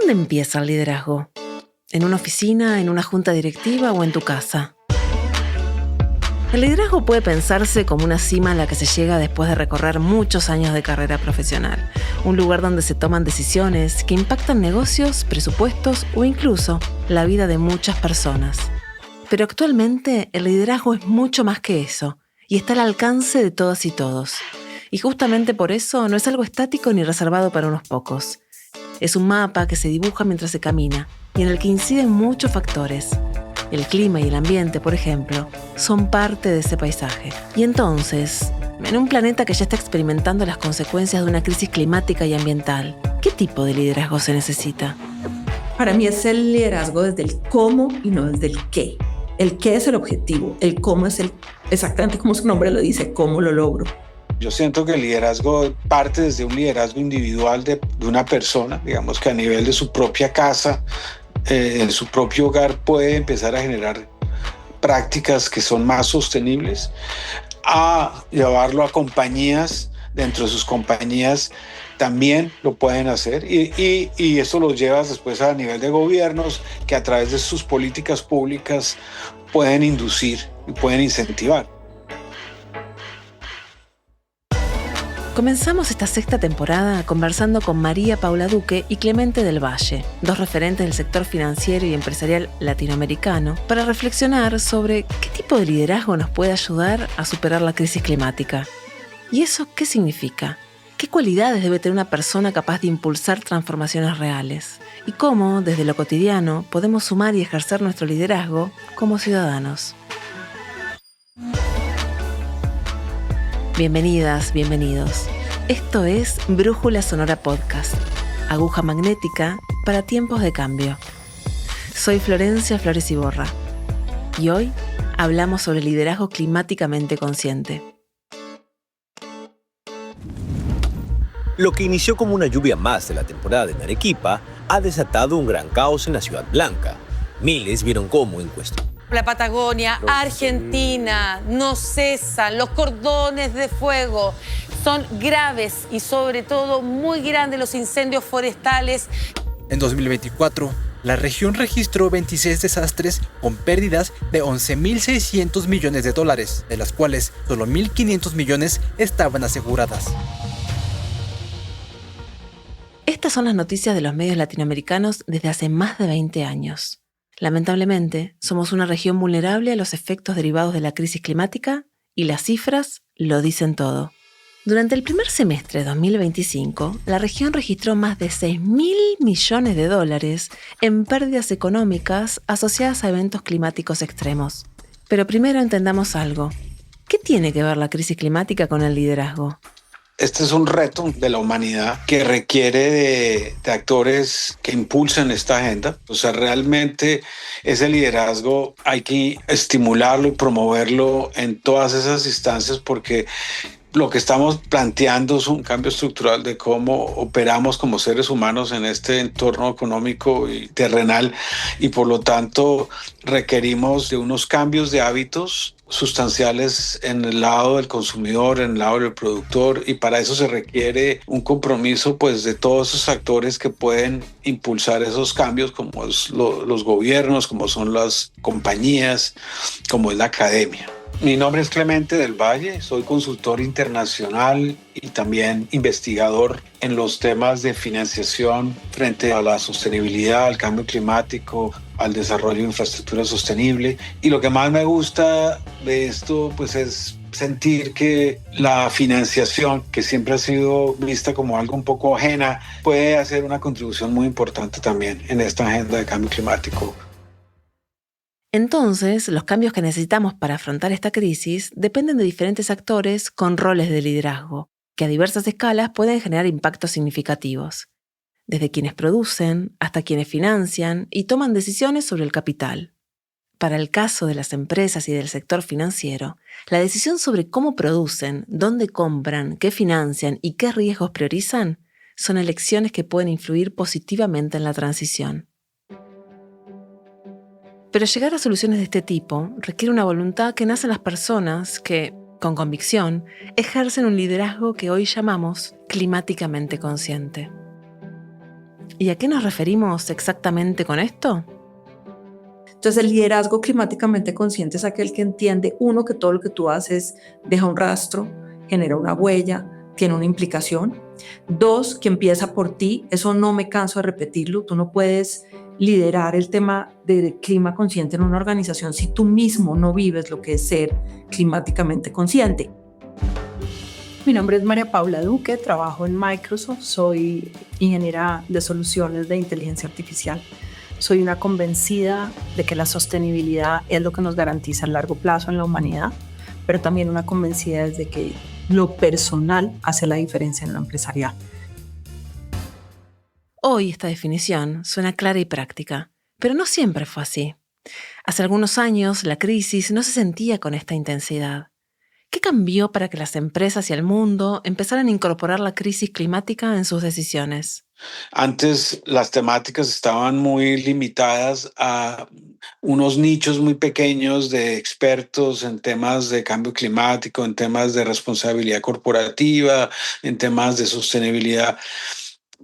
¿Dónde empieza el liderazgo? ¿En una oficina, en una junta directiva o en tu casa? El liderazgo puede pensarse como una cima a la que se llega después de recorrer muchos años de carrera profesional. Un lugar donde se toman decisiones que impactan negocios, presupuestos o incluso la vida de muchas personas. Pero actualmente el liderazgo es mucho más que eso y está al alcance de todas y todos. Y justamente por eso no es algo estático ni reservado para unos pocos. Es un mapa que se dibuja mientras se camina y en el que inciden muchos factores. El clima y el ambiente, por ejemplo, son parte de ese paisaje. Y entonces, en un planeta que ya está experimentando las consecuencias de una crisis climática y ambiental, ¿qué tipo de liderazgo se necesita? Para mí es el liderazgo desde el cómo y no desde el qué. El qué es el objetivo, el cómo es exactamente como su nombre lo dice, cómo lo logro. Yo siento que el liderazgo parte desde un liderazgo individual de una persona, digamos que a nivel de su propia casa, en su propio hogar puede empezar a generar prácticas que son más sostenibles, a llevarlo a compañías, dentro de sus compañías también lo pueden hacer y eso lo llevas después a nivel de gobiernos que a través de sus políticas públicas pueden inducir y pueden incentivar. Comenzamos esta sexta temporada conversando con María Paula Duque y Clemente del Valle, dos referentes del sector financiero y empresarial latinoamericano, para reflexionar sobre qué tipo de liderazgo nos puede ayudar a superar la crisis climática. ¿Y eso qué significa? ¿Qué cualidades debe tener una persona capaz de impulsar transformaciones reales? ¿Y cómo, desde lo cotidiano, podemos sumar y ejercer nuestro liderazgo como ciudadanos? Bienvenidas, bienvenidos. Esto es Brújula Sonora Podcast, aguja magnética para tiempos de cambio. Soy Florencia Flores Iborra y hoy hablamos sobre liderazgo climáticamente consciente. Lo que inició como una lluvia más de la temporada en Arequipa ha desatado un gran caos en la Ciudad Blanca. Miles vieron cómo en cuestión. La Patagonia, Argentina, no cesan, los cordones de fuego. Son graves y sobre todo muy grandes los incendios forestales. En 2024, la región registró 26 desastres con pérdidas de $11.600 millones, de las cuales solo 1.500 millones estaban aseguradas. Estas son las noticias de los medios latinoamericanos desde hace más de 20 años. Lamentablemente, somos una región vulnerable a los efectos derivados de la crisis climática y las cifras lo dicen todo. Durante el primer semestre de 2025, la región registró más de $6.000 millones en pérdidas económicas asociadas a eventos climáticos extremos. Pero primero entendamos algo. ¿Qué tiene que ver la crisis climática con el liderazgo? Este es un reto de la humanidad que requiere de actores que impulsen esta agenda. O sea, realmente ese liderazgo hay que estimularlo y promoverlo en todas esas instancias porque lo que estamos planteando es un cambio estructural de cómo operamos como seres humanos en este entorno económico y terrenal y por lo tanto requerimos de unos cambios de hábitos sustanciales en el lado del consumidor, en el lado del productor y para eso se requiere un compromiso pues de todos esos actores que pueden impulsar esos cambios como es los gobiernos, como son las compañías, como es la academia. Mi nombre es Clemente del Valle, soy consultor internacional y también investigador en los temas de financiación frente a la sostenibilidad, al cambio climático, al desarrollo de infraestructura sostenible. Y lo que más me gusta de esto pues es sentir que la financiación, que siempre ha sido vista como algo un poco ajena, puede hacer una contribución muy importante también en esta agenda de cambio climático. Entonces, los cambios que necesitamos para afrontar esta crisis dependen de diferentes actores con roles de liderazgo, que a diversas escalas pueden generar impactos significativos, desde quienes producen hasta quienes financian y toman decisiones sobre el capital. Para el caso de las empresas y del sector financiero, la decisión sobre cómo producen, dónde compran, qué financian y qué riesgos priorizan son elecciones que pueden influir positivamente en la transición. Pero llegar a soluciones de este tipo requiere una voluntad que nace en las personas que, con convicción, ejercen un liderazgo que hoy llamamos climáticamente consciente. ¿Y a qué nos referimos exactamente con esto? Entonces, el liderazgo climáticamente consciente es aquel que entiende, uno, que todo lo que tú haces deja un rastro, genera una huella, tiene una implicación. Dos, que empieza por ti. Eso no me canso de repetirlo. Tú no puedes liderar el tema de clima consciente en una organización si tú mismo no vives lo que es ser climáticamente consciente. Mi nombre es María Paula Duque, trabajo en Microsoft, soy ingeniera de soluciones de inteligencia artificial. Soy una convencida de que la sostenibilidad es lo que nos garantiza a largo plazo en la humanidad, pero también una convencida de que lo personal hace la diferencia en lo empresarial. Hoy esta definición suena clara y práctica, pero no siempre fue así. Hace algunos años la crisis no se sentía con esta intensidad. ¿Qué cambió para que las empresas y el mundo empezaran a incorporar la crisis climática en sus decisiones? Antes las temáticas estaban muy limitadas a unos nichos muy pequeños de expertos en temas de cambio climático, en temas de responsabilidad corporativa, en temas de sostenibilidad.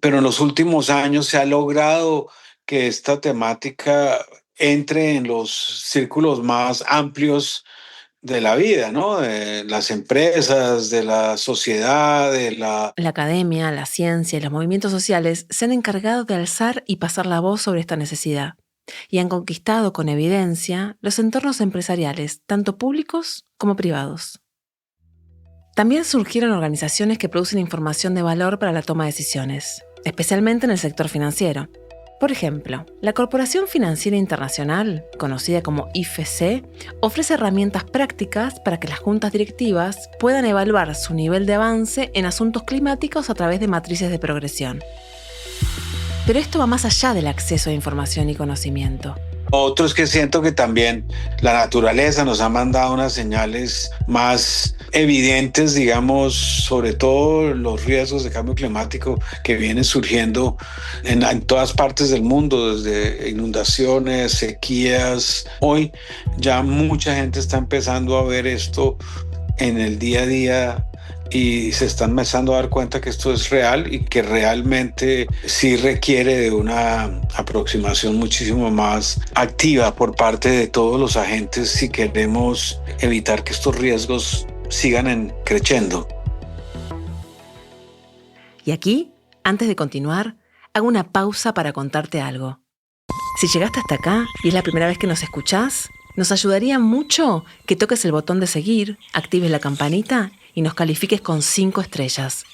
Pero en los últimos años se ha logrado que esta temática entre en los círculos más amplios de la vida, ¿no? De las empresas, de la sociedad, de la... La academia, la ciencia y los movimientos sociales se han encargado de alzar y pasar la voz sobre esta necesidad y han conquistado con evidencia los entornos empresariales, tanto públicos como privados. También surgieron organizaciones que producen información de valor para la toma de decisiones, especialmente en el sector financiero. Por ejemplo, la Corporación Financiera Internacional, conocida como IFC, ofrece herramientas prácticas para que las juntas directivas puedan evaluar su nivel de avance en asuntos climáticos a través de matrices de progresión. Pero esto va más allá del acceso a información y conocimiento. Otro es que siento que también la naturaleza nos ha mandado unas señales más evidentes, digamos, sobre todo los riesgos de cambio climático que vienen surgiendo en todas partes del mundo, desde inundaciones, sequías. Hoy ya mucha gente está empezando a ver esto en el día a día y se están empezando a dar cuenta que esto es real y que realmente sí requiere de una aproximación muchísimo más activa por parte de todos los agentes si queremos evitar que estos riesgos sigan creciendo. Y aquí, antes de continuar, hago una pausa para contarte algo. Si llegaste hasta acá y es la primera vez que nos escuchás, nos ayudaría mucho que toques el botón de seguir, actives la campanita y nos califiques con 5 estrellas.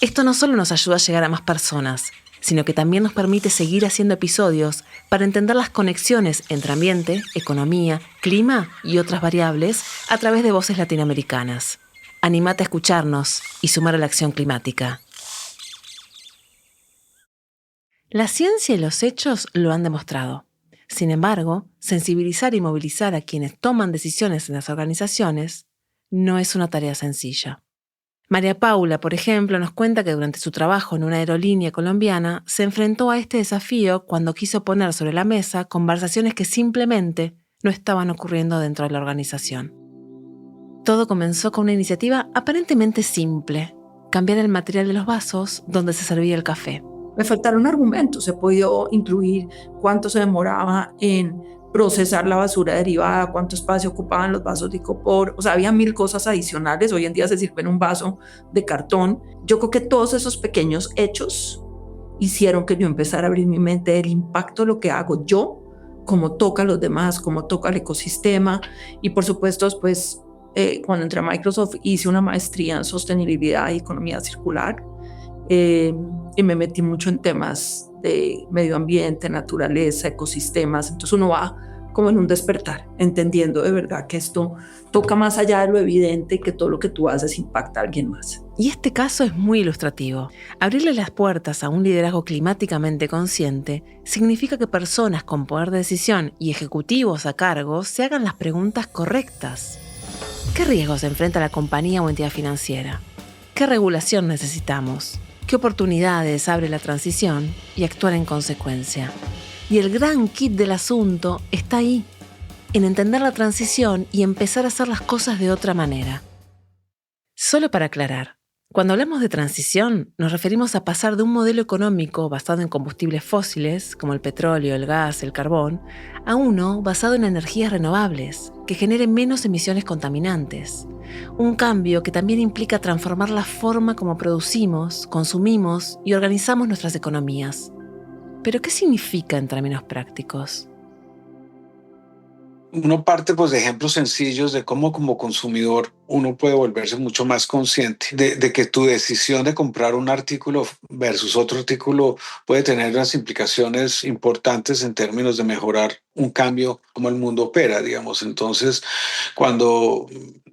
Esto no solo nos ayuda a llegar a más personas, sino que también nos permite seguir haciendo episodios para entender las conexiones entre ambiente, economía, clima y otras variables a través de voces latinoamericanas. Anímate a escucharnos y sumar a la acción climática. La ciencia y los hechos lo han demostrado. Sin embargo, sensibilizar y movilizar a quienes toman decisiones en las organizaciones no es una tarea sencilla. María Paula, por ejemplo, nos cuenta que durante su trabajo en una aerolínea colombiana se enfrentó a este desafío cuando quiso poner sobre la mesa conversaciones que simplemente no estaban ocurriendo dentro de la organización. Todo comenzó con una iniciativa aparentemente simple: cambiar el material de los vasos donde se servía el café. Me faltaron argumentos. Se pudo incluir cuánto se demoraba en procesar la basura derivada, cuánto espacio ocupaban los vasos de icopor. O sea, había 1000 cosas adicionales. Hoy en día se sirve en un vaso de cartón. Yo creo que todos esos pequeños hechos hicieron que yo empezara a abrir mi mente del impacto de lo que hago yo, cómo toca a los demás, cómo toca el ecosistema. Y por supuesto, después, cuando entré a Microsoft, hice una maestría en sostenibilidad y economía circular. Y me metí mucho en temas de medio ambiente, naturaleza, ecosistemas. Entonces uno va como en un despertar, entendiendo de verdad que esto toca más allá de lo evidente, que todo lo que tú haces impacta a alguien más. Y este caso es muy ilustrativo. Abrirle las puertas a un liderazgo climáticamente consciente significa que personas con poder de decisión y ejecutivos a cargo se hagan las preguntas correctas. ¿Qué riesgos enfrenta la compañía o entidad financiera? ¿Qué regulación necesitamos? ¿Qué oportunidades abre la transición? Y actuar en consecuencia. Y el gran kit del asunto está ahí, en entender la transición y empezar a hacer las cosas de otra manera. Solo para aclarar, Cuando hablamos de transición, nos referimos a pasar de un modelo económico basado en combustibles fósiles, como el petróleo, el gas, el carbón, a uno basado en energías renovables, que generen menos emisiones contaminantes. Un cambio que también implica transformar la forma como producimos, consumimos y organizamos nuestras economías. ¿Pero qué significa en términos prácticos? Uno parte pues de ejemplos sencillos de cómo como consumidor uno puede volverse mucho más consciente de que tu decisión de comprar un artículo versus otro artículo puede tener unas implicaciones importantes en términos de mejorar un cambio como el mundo opera, digamos. Entonces, cuando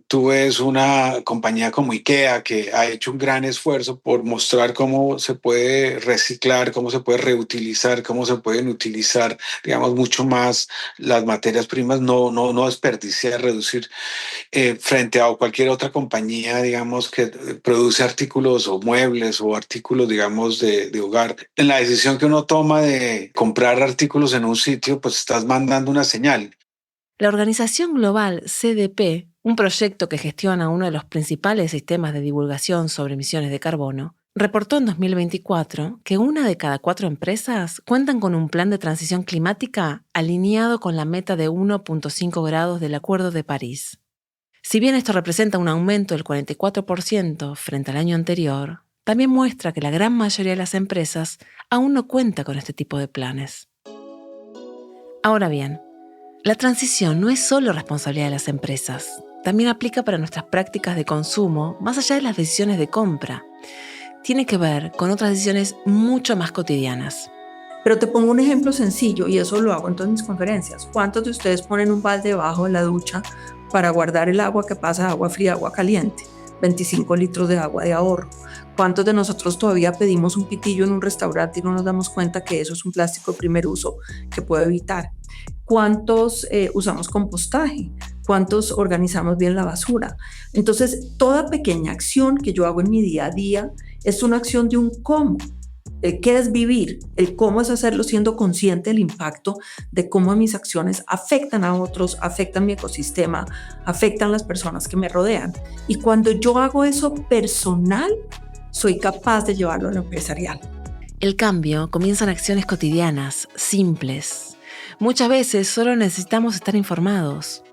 tú ves una compañía como IKEA que ha hecho un gran esfuerzo por mostrar cómo se puede reciclar, cómo se puede reutilizar, cómo se pueden utilizar, digamos, mucho más las materias primas, no desperdiciar, reducir, frente a cualquier otra compañía, digamos, que produce artículos o muebles o artículos, digamos, de hogar. En la decisión que uno toma de comprar artículos en un sitio, pues estás mandando una señal. La organización global CDP, un proyecto que gestiona uno de los principales sistemas de divulgación sobre emisiones de carbono, reportó en 2024 que 1 de cada 4 empresas cuentan con un plan de transición climática alineado con la meta de 1,5 grados del Acuerdo de París. Si bien esto representa un aumento del 44% frente al año anterior, también muestra que la gran mayoría de las empresas aún no cuenta con este tipo de planes. Ahora bien, la transición no es solo responsabilidad de las empresas, también aplica para nuestras prácticas de consumo, más allá de las decisiones de compra. Tiene que ver con otras decisiones mucho más cotidianas. Pero te pongo un ejemplo sencillo y eso lo hago en todas mis conferencias. ¿Cuántos de ustedes ponen un balde debajo de la ducha para guardar el agua que pasa de agua fría a agua caliente? 25 litros de agua de ahorro. ¿Cuántos de nosotros todavía pedimos un pitillo en un restaurante y no nos damos cuenta que eso es un plástico de primer uso que puedo evitar? ¿Cuántos usamos compostaje? ¿Cuántos organizamos bien la basura? Entonces, toda pequeña acción que yo hago en mi día a día es una acción de un cómo. El qué es vivir, el cómo es hacerlo siendo consciente del impacto de cómo mis acciones afectan a otros, afectan mi ecosistema, afectan las personas que me rodean. Y cuando yo hago eso personal, soy capaz de llevarlo a lo empresarial. El cambio comienza en acciones cotidianas, simples. Muchas veces solo necesitamos estar informados,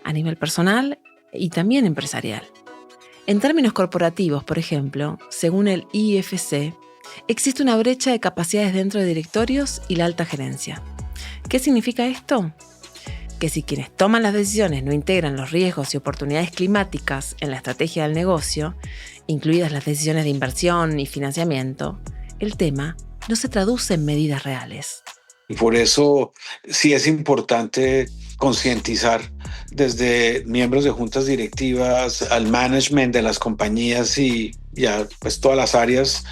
a nivel personal y también empresarial. En términos corporativos, por ejemplo, según el IFC, existe una brecha de capacidades dentro de directorios y la alta gerencia. ¿Qué significa esto? Que si quienes toman las decisiones no integran los riesgos y oportunidades climáticas en la estrategia del negocio, incluidas las decisiones de inversión y financiamiento, el tema no se traduce en medidas reales. Y por eso sí es importante concientizar desde miembros de juntas directivas al management de las compañías y ya pues todas las áreas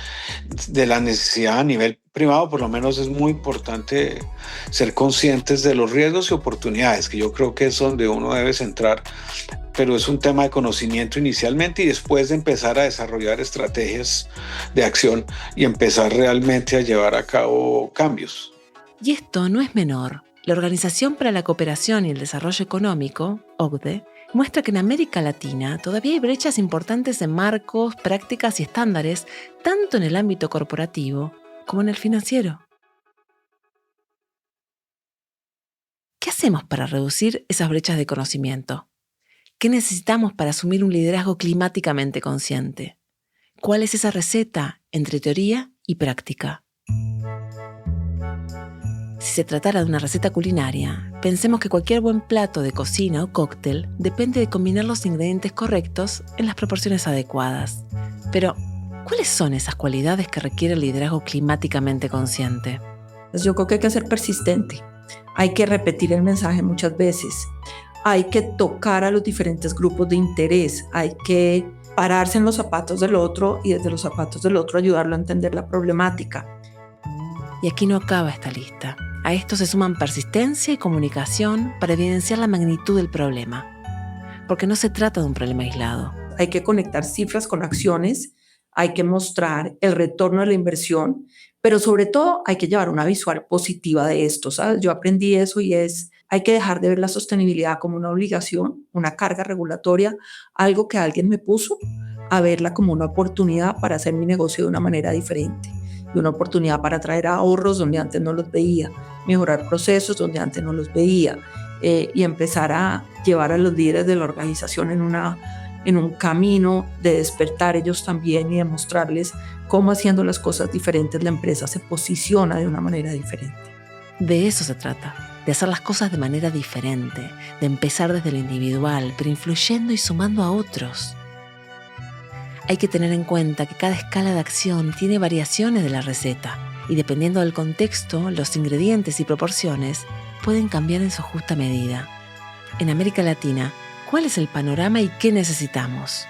de la necesidad a nivel privado. Por lo menos es muy importante ser conscientes de los riesgos y oportunidades, que yo creo que es donde uno debe centrar, pero es un tema de conocimiento inicialmente y después de empezar a desarrollar estrategias de acción y empezar realmente a llevar a cabo cambios. Y esto no es menor. La Organización para la Cooperación y el Desarrollo Económico, OCDE, muestra que en América Latina todavía hay brechas importantes en marcos, prácticas y estándares, tanto en el ámbito corporativo como en el financiero. ¿Qué hacemos para reducir esas brechas de conocimiento? ¿Qué necesitamos para asumir un liderazgo climáticamente consciente? ¿Cuál es esa receta entre teoría y práctica? Si se tratara de una receta culinaria, pensemos que cualquier buen plato de cocina o cóctel depende de combinar los ingredientes correctos en las proporciones adecuadas. Pero, ¿cuáles son esas cualidades que requiere el liderazgo climáticamente consciente? Pues yo creo que hay que ser persistente. Hay que repetir el mensaje muchas veces. Hay que tocar a los diferentes grupos de interés. Hay que pararse en los zapatos del otro y desde los zapatos del otro ayudarlo a entender la problemática. Y aquí no acaba esta lista. A esto se suman persistencia y comunicación para evidenciar la magnitud del problema. Porque no se trata de un problema aislado. Hay que conectar cifras con acciones, hay que mostrar el retorno de la inversión, pero sobre todo hay que llevar una visual positiva de esto, ¿sabes? Yo aprendí eso y hay que dejar de ver la sostenibilidad como una obligación, una carga regulatoria, algo que alguien me puso, a verla como una oportunidad para hacer mi negocio de una manera diferente, y una oportunidad para traer ahorros donde antes no los veía, mejorar procesos donde antes no los veía, y empezar a llevar a los líderes de la organización en un camino de despertar ellos también y demostrarles cómo haciendo las cosas diferentes la empresa se posiciona de una manera diferente. De eso se trata, de hacer las cosas de manera diferente, de empezar desde lo individual, pero influyendo y sumando a otros. Hay que tener en cuenta que cada escala de acción tiene variaciones de la receta y dependiendo del contexto, los ingredientes y proporciones pueden cambiar en su justa medida. En América Latina, ¿cuál es el panorama y qué necesitamos?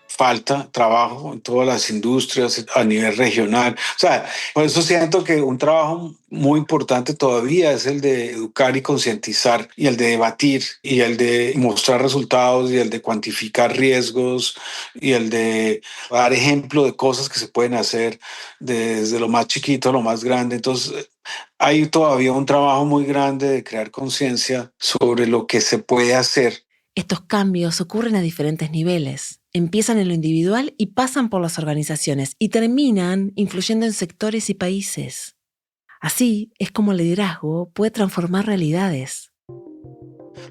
Falta trabajo en todas las industrias a nivel regional. O sea, por eso siento que un trabajo muy importante todavía es el de educar y concientizar, y el de debatir, y el de mostrar resultados, y el de cuantificar riesgos, y el de dar ejemplo de cosas que se pueden hacer desde lo más chiquito a lo más grande. Entonces, hay todavía un trabajo muy grande de crear conciencia sobre lo que se puede hacer. Estos cambios ocurren a diferentes niveles. Empiezan en lo individual y pasan por las organizaciones y terminan influyendo en sectores y países. Así es como el liderazgo puede transformar realidades.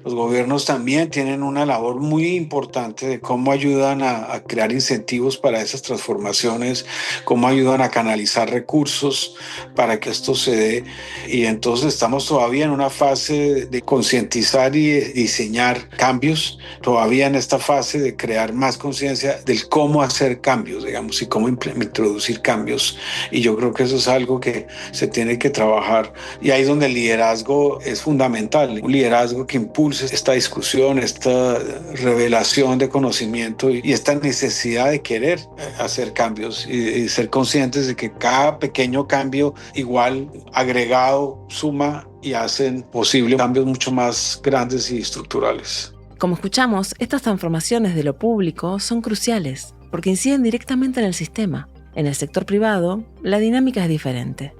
Los gobiernos también tienen una labor muy importante de cómo ayudan a crear incentivos para esas transformaciones, cómo ayudan a canalizar recursos para que esto se dé. Y entonces estamos todavía en una fase de concientizar y de diseñar cambios, todavía en esta fase de crear más conciencia del cómo hacer cambios, digamos, y cómo introducir cambios. Y yo creo que eso es algo que se tiene que trabajar. Y ahí es donde el liderazgo es fundamental, un liderazgo que impulse esta discusión, esta revelación de conocimiento y esta necesidad de querer hacer cambios y ser conscientes de que cada pequeño cambio igual agregado suma y hacen posible cambios mucho más grandes y estructurales. Como escuchamos, estas transformaciones de lo público son cruciales porque inciden directamente en el sistema. En el sector privado, la dinámica es diferente.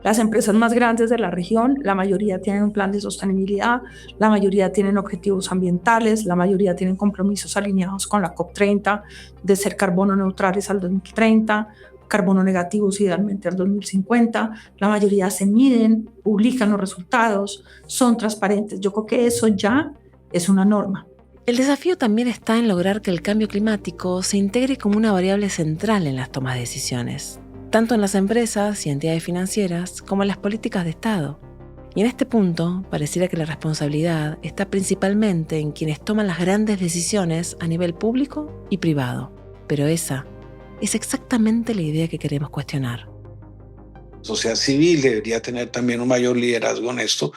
Las empresas más grandes de la región, la mayoría tienen un plan de sostenibilidad, la mayoría tienen objetivos ambientales, la mayoría tienen compromisos alineados con la COP30 de ser carbono neutrales al 2030, carbono negativos idealmente al 2050. La mayoría se miden, publican los resultados, son transparentes. Yo creo que eso ya es una norma. El desafío también está en lograr que el cambio climático se integre como una variable central en las tomas de decisiones, tanto en las empresas y entidades financieras como en las políticas de Estado. Y en este punto, pareciera que la responsabilidad está principalmente en quienes toman las grandes decisiones a nivel público y privado. Pero esa es exactamente la idea que queremos cuestionar. La sociedad civil debería tener también un mayor liderazgo en esto.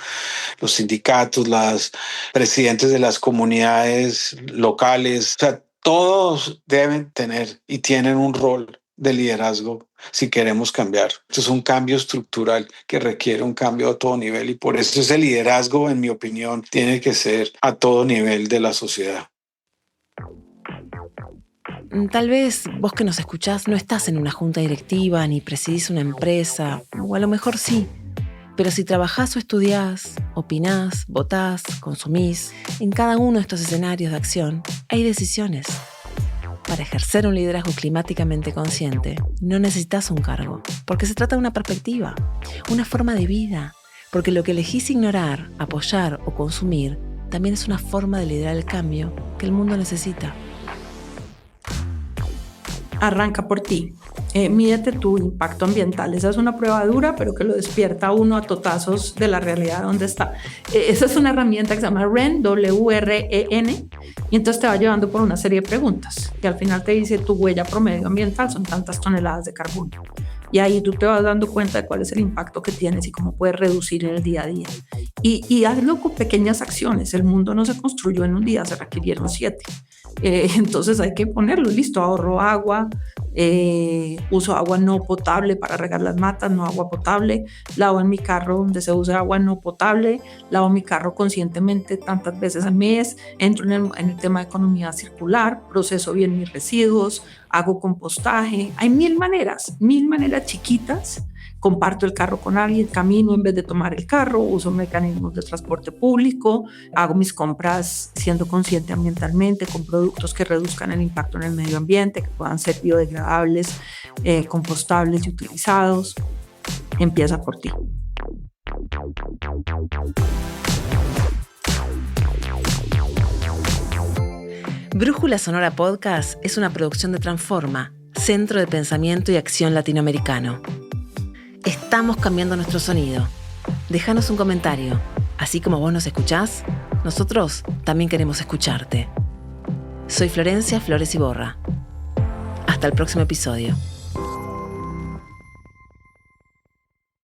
Los sindicatos, los presidentes de las comunidades locales, o sea, todos deben tener y tienen un rol de liderazgo si queremos cambiar. Esto es un cambio estructural que requiere un cambio a todo nivel y por eso ese liderazgo, en mi opinión, tiene que ser a todo nivel de la sociedad. Tal vez vos que nos escuchás no estás en una junta directiva ni presidís una empresa, o a lo mejor sí. Pero si trabajás o estudiás, opinás, votás, consumís, en cada uno de estos escenarios de acción hay decisiones. Para ejercer un liderazgo climáticamente consciente, no necesitas un cargo, porque se trata de una perspectiva, una forma de vida, porque lo que elegís ignorar, apoyar o consumir también es una forma de liderar el cambio que el mundo necesita. Arranca por ti. Mídete tu impacto ambiental. Esa es una prueba dura, pero que lo despierta a uno a totazos de la realidad donde está. Esa es una herramienta que se llama REN, W-R-E-N, y entonces te va llevando por una serie de preguntas. Y al final te dice tu huella promedio ambiental son tantas toneladas de carbono. Y ahí tú te vas dando cuenta de cuál es el impacto que tienes y cómo puedes reducir en el día a día. Y hazlo con pequeñas acciones. El mundo no se construyó en un día, se requirieron 7. Entonces hay que ponerlo, listo, ahorro agua, uso agua no potable para regar las matas, no agua potable, lavo en mi carro donde se usa agua no potable, lavo mi carro conscientemente tantas veces al mes, entro en el tema de economía circular, proceso bien mis residuos, hago compostaje. Hay mil maneras chiquitas comparto el carro con alguien, camino en vez de tomar el carro, uso mecanismos de transporte público, hago mis compras siendo consciente ambientalmente, con productos que reduzcan el impacto en el medio ambiente, que puedan ser biodegradables, compostables y utilizados. Empieza por ti. Brújula Sonora Podcast es una producción de Transforma, Centro de Pensamiento y Acción Latinoamericano. Estamos cambiando nuestro sonido. Déjanos un comentario. Así como vos nos escuchás, nosotros también queremos escucharte. Soy Florencia Flores Iborra. Hasta el próximo episodio.